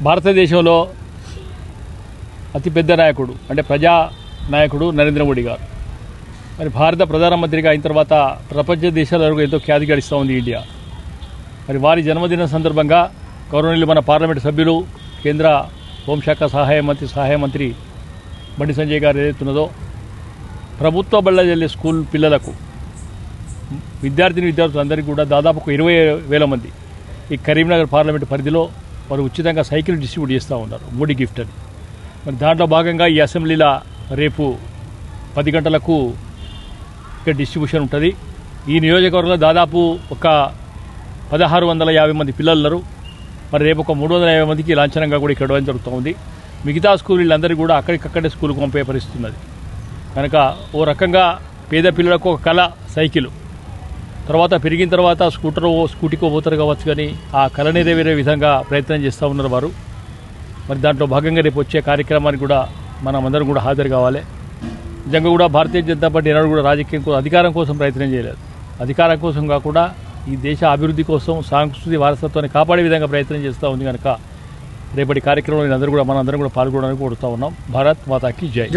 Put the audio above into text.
భారతదేశంలో అతిపెద్ద నాయకుడు అంటే ప్రజా నాయకుడు నరేంద్ర మోడీ గారు. మరి భారత ప్రధానమంత్రిగా అయిన తర్వాత ప్రపంచ దేశాలకు ఎంతో ఖ్యాతి గడిస్తూ ఉంది ఇండియా. మరి వారి జన్మదినం సందర్భంగా గౌరవనీయులు మన పార్లమెంటు సభ్యులు కేంద్ర హోంశాఖ సహాయ మంత్రి బండి సంజయ్ గారు ఏదైతున్నదో ప్రభుత్వ బళ్ళ వెళ్ళే స్కూల్ పిల్లలకు విద్యార్థులందరికీ కూడా దాదాపు 20,000 మంది ఈ కరీంనగర్ పార్లమెంటు పరిధిలో వారు ఉచితంగా సైకిల్ డిస్ట్రిబ్యూట్ చేస్తూ ఉన్నారు, మోడీ గిఫ్ట్ అని. మరి దాంట్లో భాగంగా ఈ అసెంబ్లీలో రేపు 10 గంటలకు ఇక్కడ డిస్ట్రిబ్యూషన్ ఉంటుంది. ఈ నియోజకవర్గంలో దాదాపు ఒక 1650 మంది పిల్లలు ఉన్నారు. మరి రేపు ఒక 350 మందికి లాంఛనంగా కూడా ఇక్కడ ఇవ్వడం జరుగుతూ ఉంది. మిగతా స్కూళ్ళందరూ కూడా అక్కడికక్కడే స్కూల్కి పంపే పరిస్థితి ఉన్నది. కనుక ఓ రకంగా పేద పిల్లలకు ఒక కళ సైకిల్, తర్వాత పెరిగిన తర్వాత స్కూటీకో పోతారు కావచ్చు, కానీ ఆ కళ నెరవేరే విధంగా ప్రయత్నం చేస్తూ ఉన్నారు వారు. మరి దాంట్లో భాగంగా రేపు వచ్చే కార్యక్రమానికి కూడా మనం అందరం కూడా హాజరు కావాలి. నిజంగా కూడా భారతీయ జనతా పార్టీ ఏనాడు కూడా రాజకీయం అధికారం కోసం ప్రయత్నం చేయలేదు. అధికారం కోసం కాకుండా ఈ దేశ అభివృద్ధి కోసం సాంస్కృతిక వారసత్వాన్ని కాపాడే విధంగా ప్రయత్నం చేస్తూ ఉంది. కనుక రేపటి కార్యక్రమంలో మనందరం కూడా పాల్గొనడానికి కోరుతూ ఉన్నాం. భారత్ మాతాకి జై.